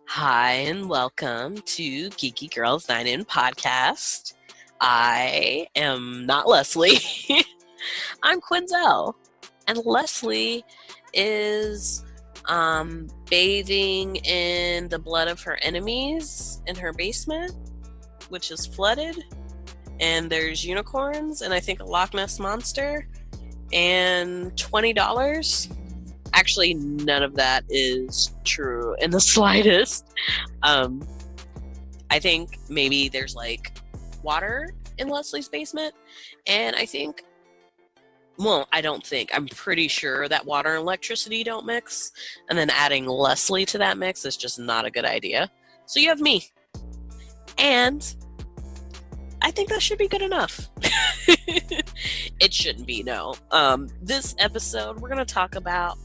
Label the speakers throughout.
Speaker 1: Hi, and welcome to Geeky Girls Dine In podcast. I am not Leslie. I'm Quinzel. And Leslie is bathing in the blood of her enemies in her basement, which is flooded. And there's unicorns, and I think a Loch Ness monster, and $20. Actually, none of that is true in the slightest. I think maybe there's like water in Leslie's basement, and I'm pretty sure that water and electricity don't mix, and then adding Leslie to that mix is just not a good idea. So you have me, and I think that should be good enough. It shouldn't be, no. This episode, we're going to talk about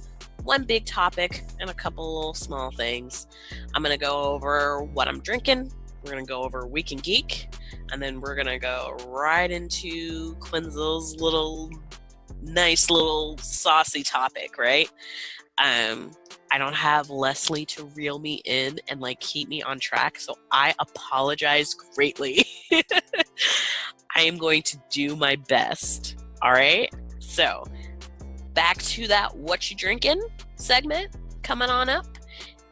Speaker 1: one big topic and a couple little small things. I'm going to go over what I'm drinking. We're going to go over Week in Geek. And then we're going to go right into Quinzel's nice little saucy topic, right? I don't have Leslie to reel me in and keep me on track, so I apologize greatly. I am going to do my best. All right? So, back to that what you drinking segment coming on up.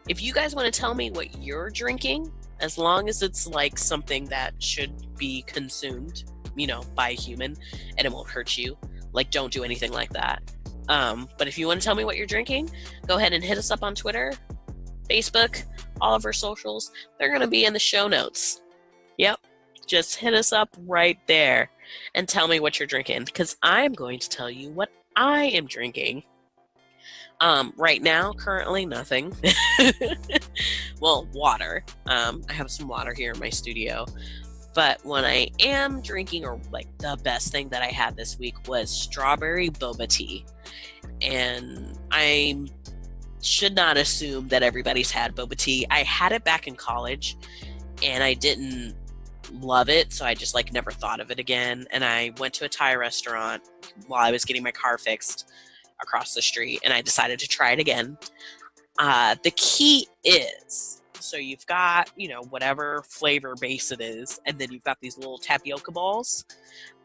Speaker 1: If you guys want to tell me what you're drinking, as long as it's something that should be consumed, by a human and it won't hurt you, don't do anything like that. But if you want to tell me what you're drinking, go ahead and hit us up on Twitter, Facebook, all of our socials. They're going to be in the show notes. Yep. Just hit us up right there and tell me what you're drinking, because I'm going to tell you what I am drinking. Right now, currently nothing. Well, water. I have some water here in my studio. But what I am drinking, or the best thing that I had this week, was strawberry boba tea. And I should not assume that everybody's had boba tea. I had it back in college, and I didn't love it, so I just never thought of it again. And I went to a Thai restaurant while I was getting my car fixed across the street, and I decided to try it again. The key is, so you've got, whatever flavor base it is, and then you've got these little tapioca balls.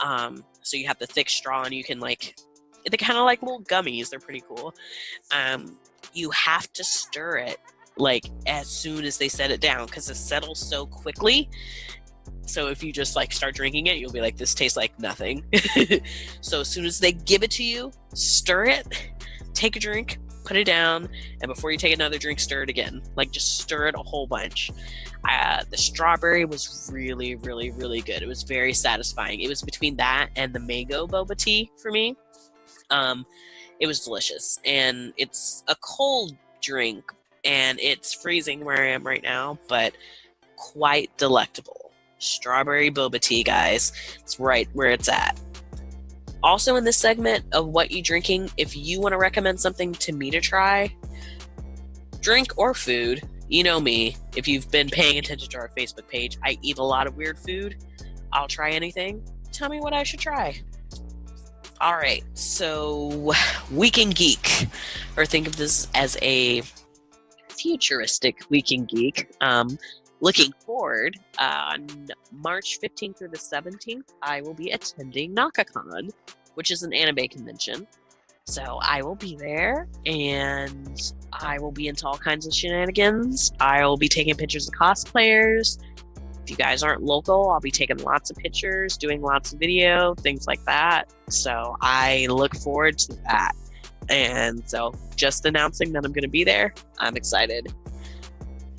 Speaker 1: So you have the thick straw, and you can they're kind of like little gummies. They're pretty cool. You have to stir it as soon as they set it down, because it settles so quickly. So if you just start drinking it, you'll be like, this tastes like nothing. So as soon as they give it to you, stir it, take a drink, put it down, and before you take another drink, stir it again. Just stir it a whole bunch. The strawberry was really, really, really good. It was very satisfying. It was between that and the mango boba tea for me. It was delicious, and it's a cold drink, and it's freezing where I am right now, but quite delectable. Strawberry boba tea, guys. It's right where it's at. Also, in this segment of what you drinking, if you want to recommend something to me to try, drink or food, you know me. If you've been paying attention to our Facebook page, I eat a lot of weird food. I'll try anything. Tell me what I should try. All right, so Week in Geek, or think of this as a futuristic Week in Geek. Looking forward, on March 15th through the 17th, I will be attending NakaCon, which is an anime convention. So I will be there, and I will be into all kinds of shenanigans. I will be taking pictures of cosplayers. If you guys aren't local, I'll be taking lots of pictures, doing lots of video, things like that. So I look forward to that. And so just announcing that I'm going to be there, I'm excited.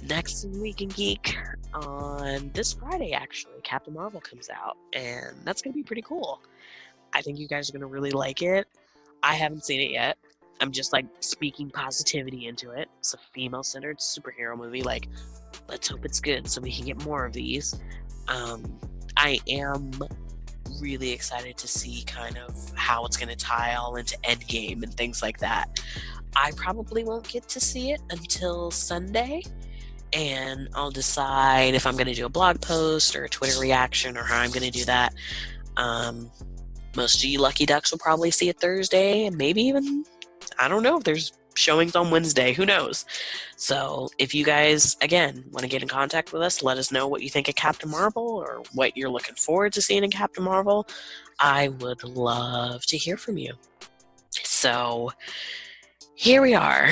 Speaker 1: Next in Week in Geek, on this Friday, actually, Captain Marvel comes out, and that's going to be pretty cool. I think you guys are going to really like it. I haven't seen it yet. I'm just, speaking positivity into it. It's a female-centered superhero movie. Let's hope it's good so we can get more of these. I am really excited to see kind of how it's going to tie all into Endgame and things like that. I probably won't get to see it until Sunday, and I'll decide if I'm going to do a blog post or a Twitter reaction or how I'm going to do that. Most of you lucky ducks will probably see it Thursday, and maybe even, I don't know, if there's showings on Wednesday. Who knows? So if you guys, again, want to get in contact with us, let us know what you think of Captain Marvel or what you're looking forward to seeing in Captain Marvel. I would love to hear from you. So here we are.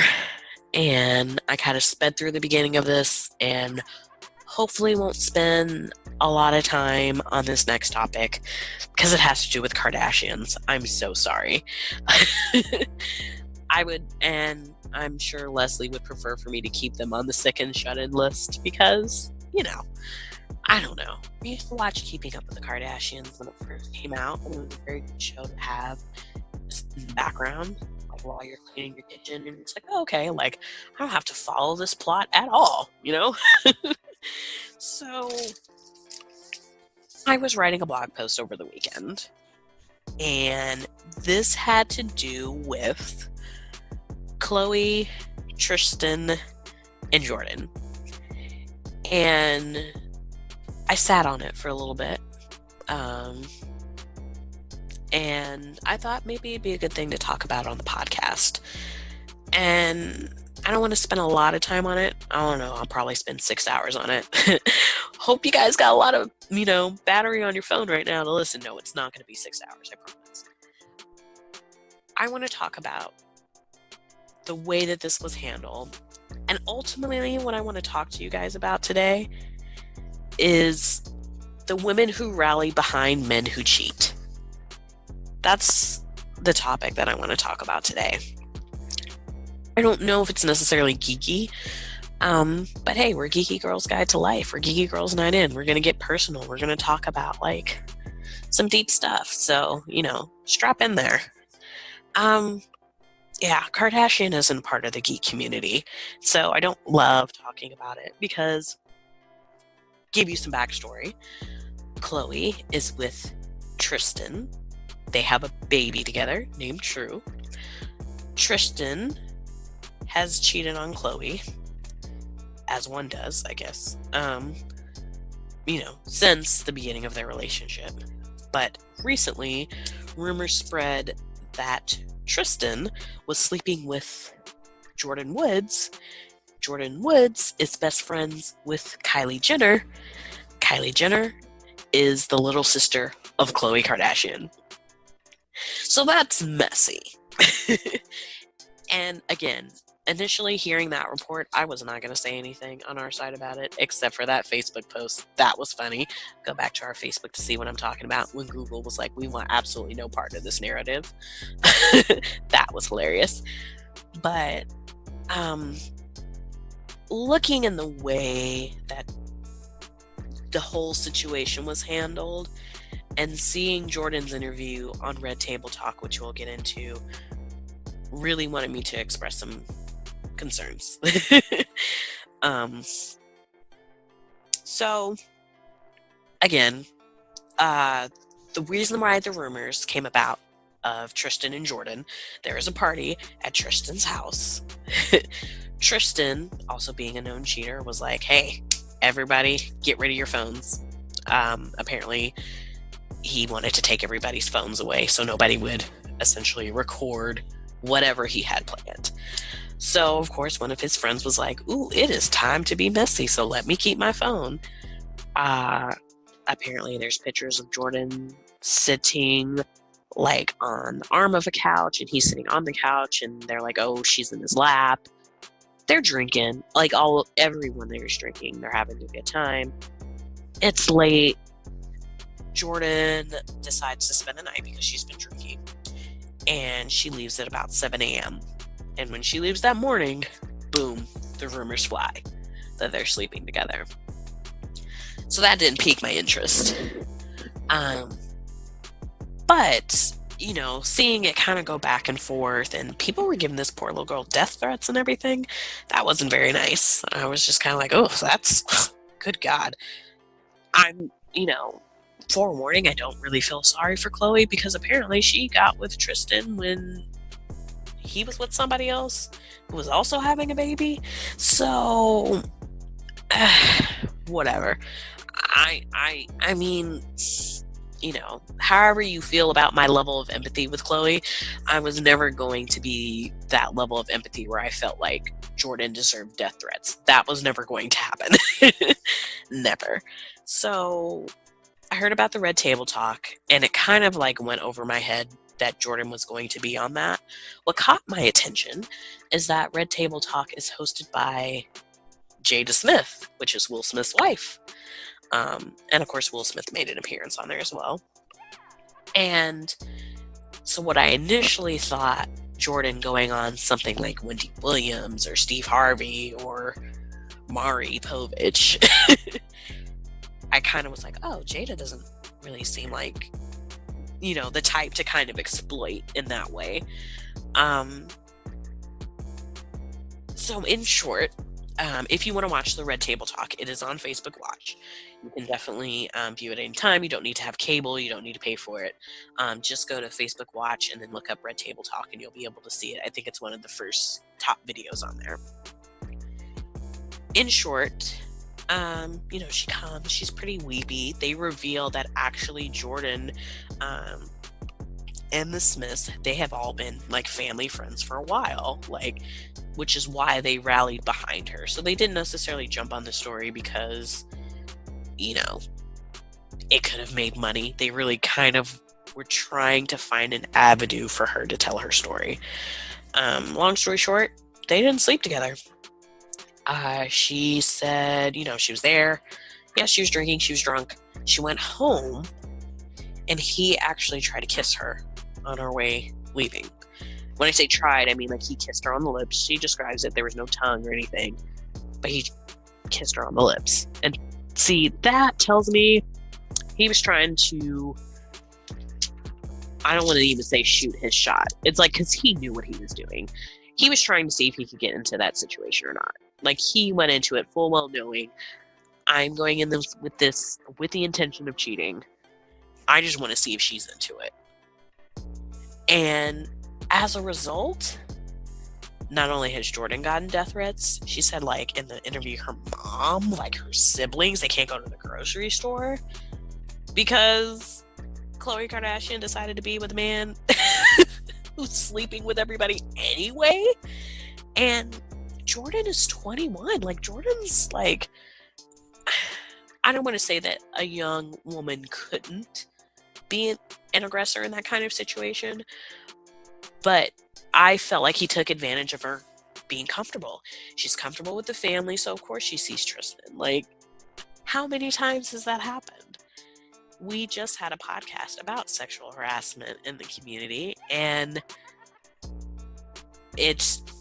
Speaker 1: And I kind of sped through the beginning of this and hopefully won't spend a lot of time on this next topic because it has to do with Kardashians. I'm so sorry. I would, and I'm sure Leslie would prefer for me to keep them on the sick and shut-in list because, I don't know. I used to watch Keeping Up with the Kardashians when it first came out, and it was a very good show to have in the background, like while you're cleaning your kitchen, and it's like, oh, okay, like I don't have to follow this plot at all, So I was writing a blog post over the weekend, and this had to do with Khloe, Tristan, and Jordan. And I sat on it for a little bit. And I thought maybe it'd be a good thing to talk about on the podcast. And I don't want to spend a lot of time on it. I don't know. I'll probably spend 6 hours on it. Hope you guys got a lot of, battery on your phone right now to listen. No, it's not going to be 6 hours, I promise. I want to talk about the way that this was handled. And ultimately, what I want to talk to you guys about today is the women who rally behind men who cheat. That's the topic that I want to talk about today. I don't know if it's necessarily geeky, but hey, we're Geeky Girls Guide to Life. We're Geeky Girls Night In. We're going to get personal. We're going to talk about, some deep stuff. So, strap in there. Yeah, Kardashian isn't part of the geek community, so I don't love talking about it because, give you some backstory, Khloe is with Tristan. They have a baby together named True. Tristan has cheated on Khloe, as one does, I guess, since the beginning of their relationship. But recently, rumors spread that Tristan was sleeping with Jordan Woods. Jordan Woods is best friends with Kylie Jenner. Kylie Jenner is the little sister of Khloe Kardashian. So that's messy. And again, initially hearing that report, I was not going to say anything on our side about it, except for that Facebook post. That was funny. Go back to our Facebook to see what I'm talking about when Google was like, we want absolutely no part of this narrative. That was hilarious. But looking in the way that the whole situation was handled and seeing Jordan's interview on Red Table Talk, which we'll get into, really wanted me to express some concerns. So again, the reason why the rumors came about of Tristan and Jordan, there is a party at Tristan's house. Tristan, also being a known cheater, was like, hey, everybody get rid of your phones. Apparently he wanted to take everybody's phones away so nobody would essentially record whatever he had planned. So, of course, one of his friends was like, ooh, it is time to be messy, so let me keep my phone. Apparently, there's pictures of Jordan sitting, on the arm of a couch, and he's sitting on the couch, and they're like, oh, she's in his lap. They're drinking. Everyone there's drinking. They're having a good time. It's late. Jordan decides to spend the night because she's been drinking. And she leaves at about 7 a.m. And when she leaves that morning, boom, the rumors fly that they're sleeping together. So that didn't pique my interest. But, seeing it kind of go back and forth, and people were giving this poor little girl death threats and everything, that wasn't very nice. I was just kind of like, oh, that's, good God. I'm, forewarning, I don't really feel sorry for Khloe because apparently she got with Tristan when he was with somebody else who was also having a baby. So, whatever. I mean, however you feel about my level of empathy with Chloe, I was never going to be that level of empathy where I felt like Jordan deserved death threats. That was never going to happen. Never. So I heard about the Red Table Talk, and it kind of like went over my head that Jordan was going to be on that. What caught my attention is that Red Table Talk is hosted by Jada Smith, which is Will Smith's wife. And of course, Will Smith made an appearance on there as well. And so what I initially thought Jordan going on something like Wendy Williams or Steve Harvey or Maury Povich, I kind of was like, oh, Jada doesn't really seem like, the type to kind of exploit in that way. So in short, if you want to watch the Red Table Talk, it is on Facebook Watch. You can definitely view it anytime. You don't need to have cable. You don't need to pay for it. Just go to Facebook Watch and then look up Red Table Talk and you'll be able to see it. I think it's one of the first top videos on there. In short, she comes. She's pretty weepy. They reveal that actually Jordan and the Smiths, they have all been like family friends for a while, which is why they rallied behind her. So they didn't necessarily jump on the story because, it could have made money. They really kind of were trying to find an avenue for her to tell her story. Long story short, they didn't sleep together. She said, she was there. Yeah, she was drinking. She was drunk. She went home and he actually tried to kiss her on her way leaving. When I say tried, I mean like he kissed her on the lips. She describes it. There was no tongue or anything, but he kissed her on the lips. And see, that tells me he was trying to, I don't want to even say shoot his shot. It's like, because he knew what he was doing. He was trying to see if he could get into that situation or not. Like, he went into it full well knowing, I'm going in this with the intention of cheating. I just want to see if she's into it. And as a result, not only has Jordan gotten death threats, she said, like, in the interview, her mom, like, her siblings, they can't go to the grocery store because Khloe Kardashian decided to be with a man who's sleeping with everybody anyway. And Jordan is 21. Like, Jordan's, like, I don't want to say that a young woman couldn't be an aggressor in that kind of situation, but I felt like he took advantage of her being comfortable. She's comfortable with the family, so of course she sees Tristan. Like, how many times has that happened? We just had a podcast about sexual harassment in the community, and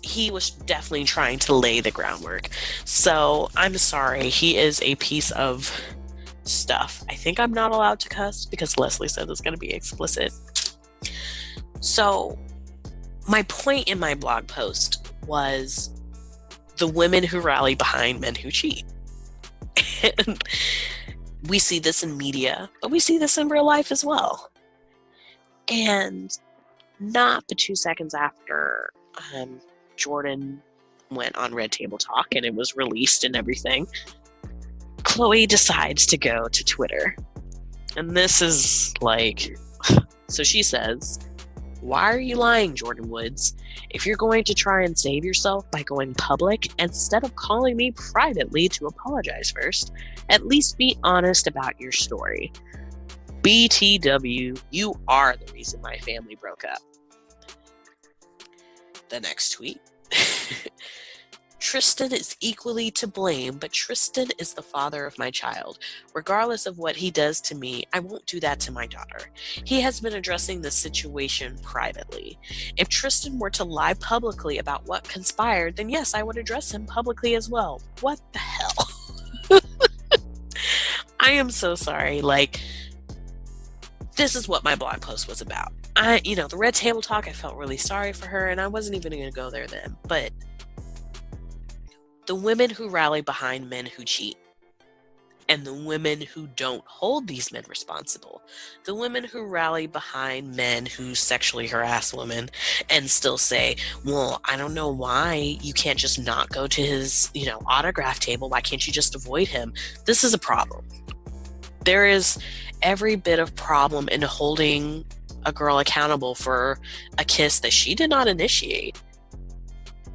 Speaker 1: he was definitely trying to lay the groundwork. So I'm sorry, he is a piece of stuff. I think I'm not allowed to cuss because Leslie said it's going to be explicit. So my point in my blog post was the women who rally behind men who cheat. And we see this in media, but we see this in real life as well. And not but 2 seconds after Jordan went on Red Table Talk and it was released and everything, Khloe decides to go to Twitter. And this is like, so she says, "Why are you lying, Jordan Woods? If you're going to try and save yourself by going public, instead of calling me privately to apologize first, at least be honest about your story. BTW, you are the reason my family broke up." The next tweet. "Tristan is equally to blame, but Tristan is the father of my child. Regardless of what he does to me, I won't do that to my daughter. He has been addressing the situation privately. If Tristan were to lie publicly about what conspired, then yes, I would address him publicly as well." What the hell? I am so sorry. Like, this is what my blog post was about. The Red Table Talk, I felt really sorry for her, and I wasn't even going to go there then. But the women who rally behind men who cheat, and the women who don't hold these men responsible, the women who rally behind men who sexually harass women and still say, well, I don't know why you can't just not go to his, autograph table. Why can't you just avoid him? This is a problem. There is every bit of problem in holding a girl accountable for a kiss that she did not initiate.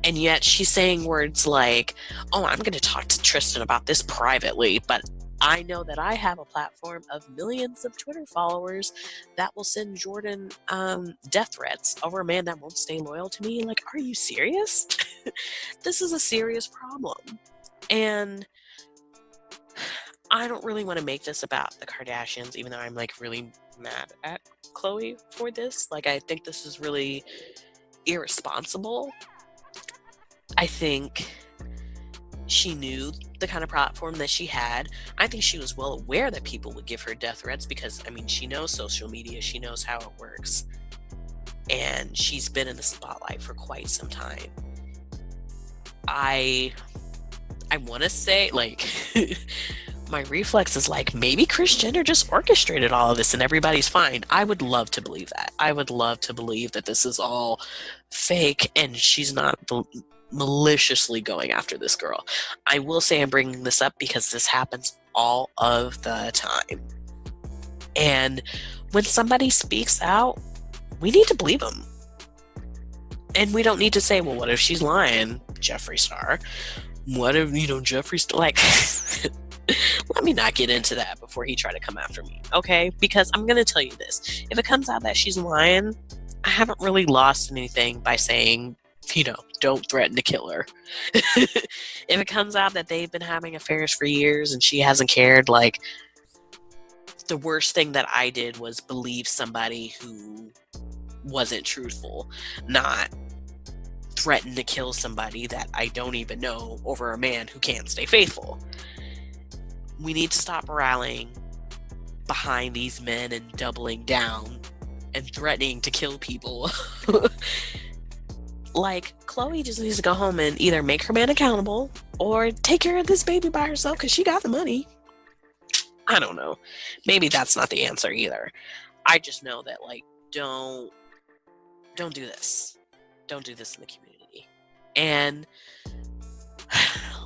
Speaker 1: And yet she's saying words like, oh, I'm going to talk to Tristan about this privately, but I know that I have a platform of millions of Twitter followers that will send Jordan death threats over a man that won't stay loyal to me. Like, are you serious? This is a serious problem. And I don't really want to make this about the Kardashians, even though I'm like really mad at Khloe for this. Like, I think this is really irresponsible. I think she knew the kind of platform that she had. I think she was well aware that people would give her death threats because, I mean, she knows social media. She knows how it works. And she's been in the spotlight for quite some time. I want to say, like, my reflex is like, maybe Kris Jenner just orchestrated all of this and everybody's fine. I would love to believe that. I would love to believe that this is all fake and she's not maliciously going after this girl. I will say I'm bringing this up because this happens all of the time. And when somebody speaks out, we need to believe them. And we don't need to say, well, what if she's lying, Jeffree Star? What if, Jeffree Star, like, let me not get into that before he try to come after me, okay? Because I'm going to tell you this. If it comes out that she's lying, I haven't really lost anything by saying, don't threaten to kill her. If it comes out that they've been having affairs for years and she hasn't cared, like, the worst thing that I did was believe somebody who wasn't truthful, not threaten to kill somebody that I don't even know over a man who can't stay faithful. We need to stop rallying behind these men and doubling down and threatening to kill people. Like, Khloe just needs to go home and either make her man accountable or take care of this baby by herself because she got the money. I don't know. Maybe that's not the answer either. I just know that, like, don't do this. Don't do this in the community. And,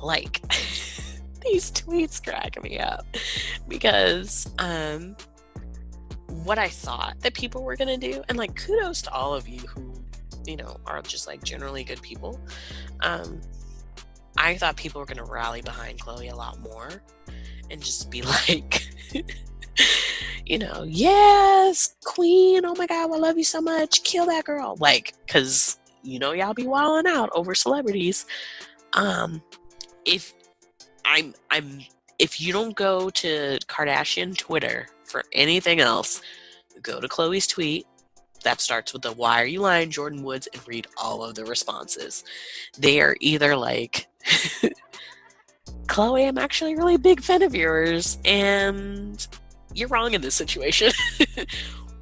Speaker 1: like, these tweets crack me up because what I thought that people were going to do, and, like, kudos to all of you who, are just, like, generally good people. I thought people were going to rally behind Khloe a lot more and just be like, yes, queen, oh my God, I love you so much, kill that girl. Like, because, y'all be wilding out over celebrities. If you don't go to Kardashian Twitter for anything else, go to Khloe's tweet that starts with the "Why are you lying, Jordan Woods?" and read all of the responses. They are either like, Khloe, I'm actually a really big fan of yours and you're wrong in this situation.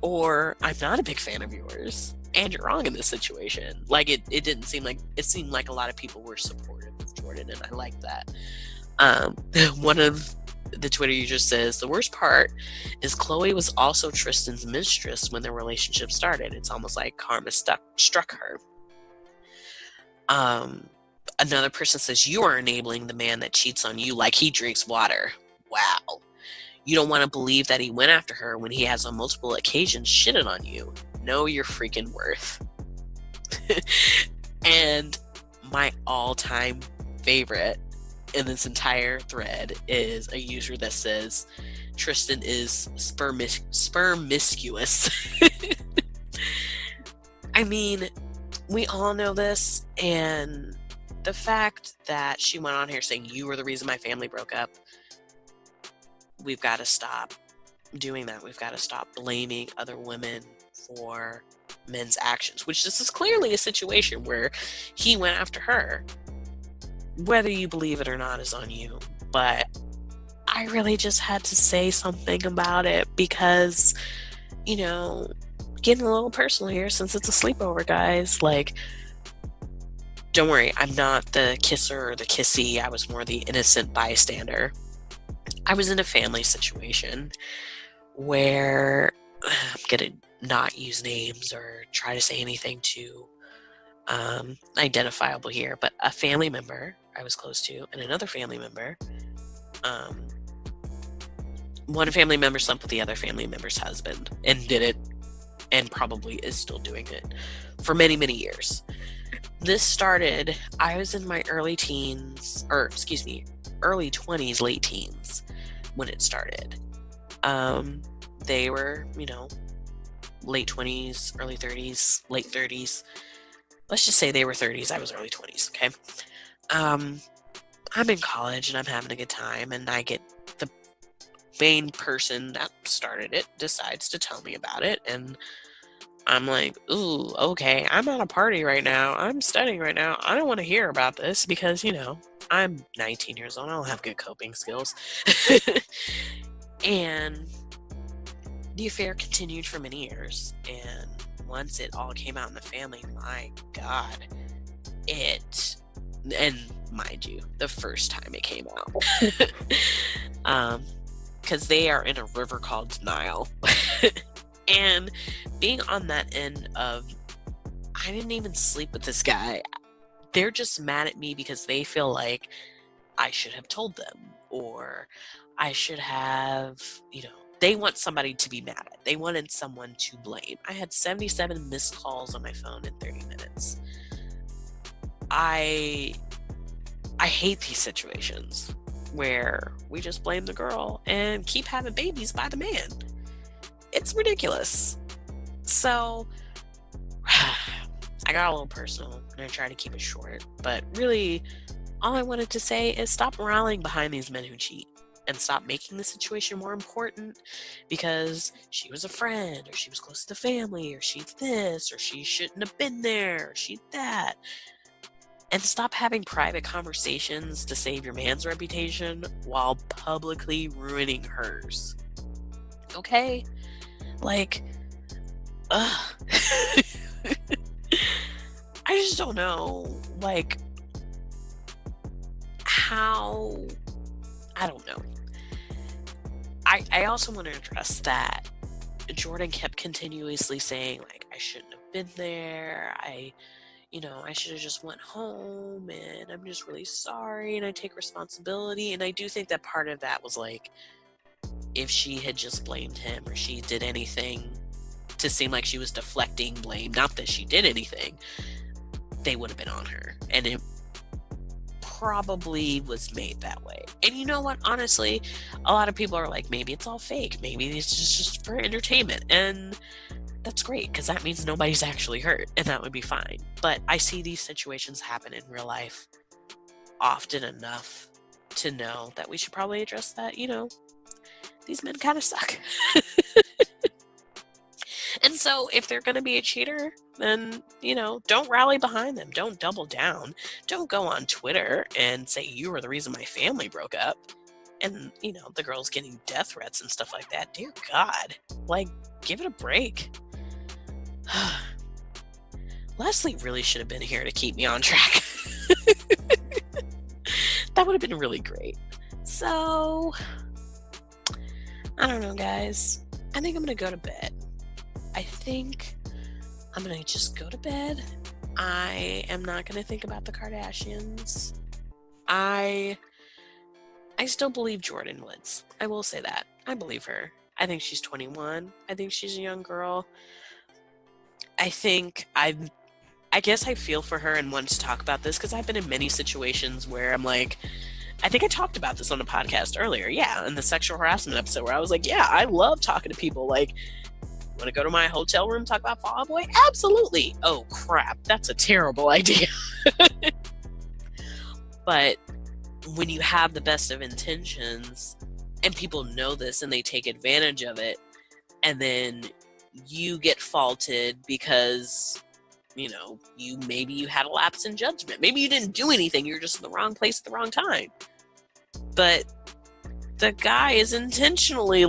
Speaker 1: Or, I'm not a big fan of yours and you're wrong in this situation. Like, it didn't seem like, it seemed like a lot of people were supportive of Jordan, and I like that. One of the Twitter users says, the worst part is Khloe was also Tristan's mistress when their relationship started. It's almost like karma struck her. Another person says, you are enabling the man that cheats on you like he drinks water. Wow. You don't want to believe that he went after her when he has on multiple occasions shitted on you. Know your freaking worth. And my all-time favorite in this entire thread is a user that says Tristan is spermiscuous. I mean, we all know this, and the fact that she went on here saying you were the reason my family broke up, we've got to stop doing that. We've got to stop blaming other women for men's actions, which this is clearly a situation where he went after her. Whether you believe it or not is on you, but I really just had to say something about it because, getting a little personal here since it's a sleepover, guys. Like, don't worry, I'm not the kisser or the kissy. I was more the innocent bystander. I was in a family situation where I'm gonna not use names or try to say anything too identifiable here, but a family member I was close to and another family member one family member slept with the other family member's husband and did it, and probably is still doing it for many, many years. This started, I was in my early 20s, late teens when it started. They were, late 20s, early 30s, late 30s. Let's just say they were 30s. I was early 20s, okay? I'm in college and I'm having a good time, and I get the main person that started it decides to tell me about it, and I'm like, ooh, okay, I'm at a party right now. I'm studying right now. I don't want to hear about this because, I'm 19 years old. I don't have good coping skills. And the affair continued for many years. And once it all came out in the family, my God, and mind you, the first time it came out, because they are in a river called denial. And being on that end of, I didn't even sleep with this guy. They're just mad at me because they feel like I should have told them, or I should have, they want somebody to be mad at. They wanted someone to blame. I had 77 missed calls on my phone in 30 minutes. I hate these situations where we just blame the girl and keep having babies by the man. It's ridiculous. So I got a little personal and I tried to keep it short, but really all I wanted to say is stop rallying behind these men who cheat and stop making the situation more important because she was a friend, or she was close to the family, or she's this, or she shouldn't have been there, or she's that. And stop having private conversations to save your man's reputation while publicly ruining hers. Okay? Ugh. I just don't know, how, I don't know. I also want to address that Jordan kept continuously saying, I shouldn't have been there, I should have just went home, and I'm just really sorry, and I take responsibility, and I do think that part of that was, if she had just blamed him, or she did anything to seem like she was deflecting blame, not that she did anything, they would have been on her. And it probably was made that way. And you know what? Honestly, a lot of people are like, maybe it's all fake. Maybe it's just for entertainment. And that's great, because that means nobody's actually hurt, and that would be fine. But I see these situations happen in real life often enough to know that we should probably address that, these men kind of suck. And so if they're going to be a cheater, then, don't rally behind them. Don't double down. Don't go on Twitter and say you were the reason my family broke up. And, the girl's getting death threats and stuff like that. Dear God, give it a break. Leslie really should have been here to keep me on track. That would have been really great. So, I don't know, guys. I think I'm going to go to bed. I think I'm going to just go to bed. I am not going to think about the Kardashians. I still believe Jordan Woods. I will say that. I believe her. I think she's 21. I think she's a young girl. I guess I feel for her and want to talk about this because I've been in many situations where I'm like, I think I talked about this on the podcast earlier. Yeah, in the sexual harassment episode where I was like, yeah, I love talking to people. Want to go to my hotel room, talk about Fall Out Boy? Absolutely. Oh, crap. That's a terrible idea. But when you have the best of intentions and people know this and they take advantage of it, and then you get faulted because, maybe you had a lapse in judgment. Maybe you didn't do anything. You're just in the wrong place at the wrong time. But the guy is intentionally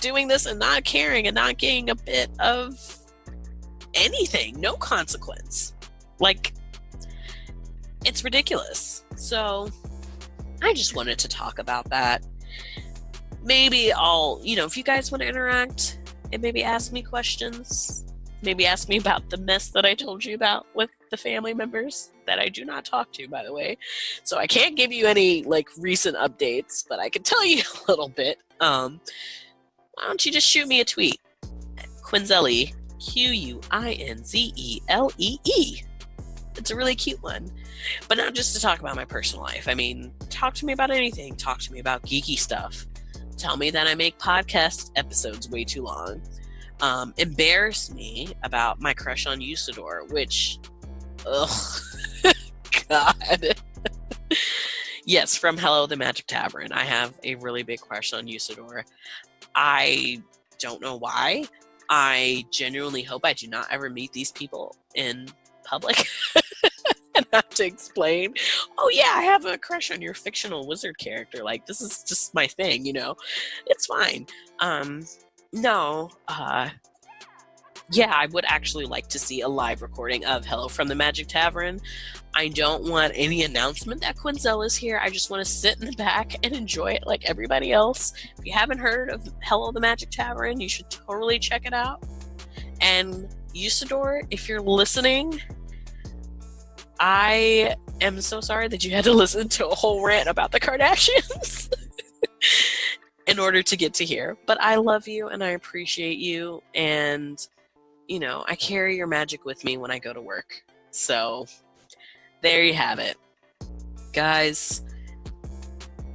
Speaker 1: doing this and not caring and not getting a bit of anything, no consequence. It's ridiculous. So I just wanted to talk about that. Maybe I'll, if you guys want to interact and maybe ask me questions, maybe ask me about the mess that I told you about with the family members that I do not talk to, by the way. So I can't give you any like recent updates, but I can tell you a little bit. Why don't you just shoot me a tweet at Quinzel, Quinzelee. It's a really cute one. But not just to talk about my personal life. I mean, talk to me about anything. Talk to me about geeky stuff. Tell me that I make podcast episodes way too long. Embarrass me about my crush on Usador, which, ugh, God. Yes, from Hello the Magic Tavern. I have a really big crush on Usador. I don't know why. I genuinely hope I do not ever meet these people in public and have to explain, oh yeah, I have a crush on your fictional wizard character. Like, this is just my thing, you know? It's fine. Yeah, I would actually like to see a live recording of Hello from the Magic Tavern. I don't want any announcement that Quinzel is here. I just want to sit in the back and enjoy it like everybody else. If you haven't heard of Hello the Magic Tavern, you should totally check it out. And Usador, if you're listening, I am so sorry that you had to listen to a whole rant about the Kardashians in order to get to here. But I love you and I appreciate you. And, you know, I carry your magic with me when I go to work. So there you have it. Guys,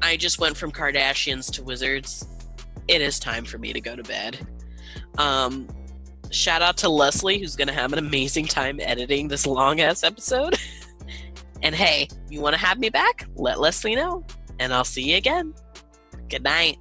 Speaker 1: I just went from Kardashians to wizards. It is time for me to go to bed. Shout out to Leslie, who's going to have an amazing time editing this long-ass episode. And hey, you want to have me back? Let Leslie know. And I'll see you again. Good night.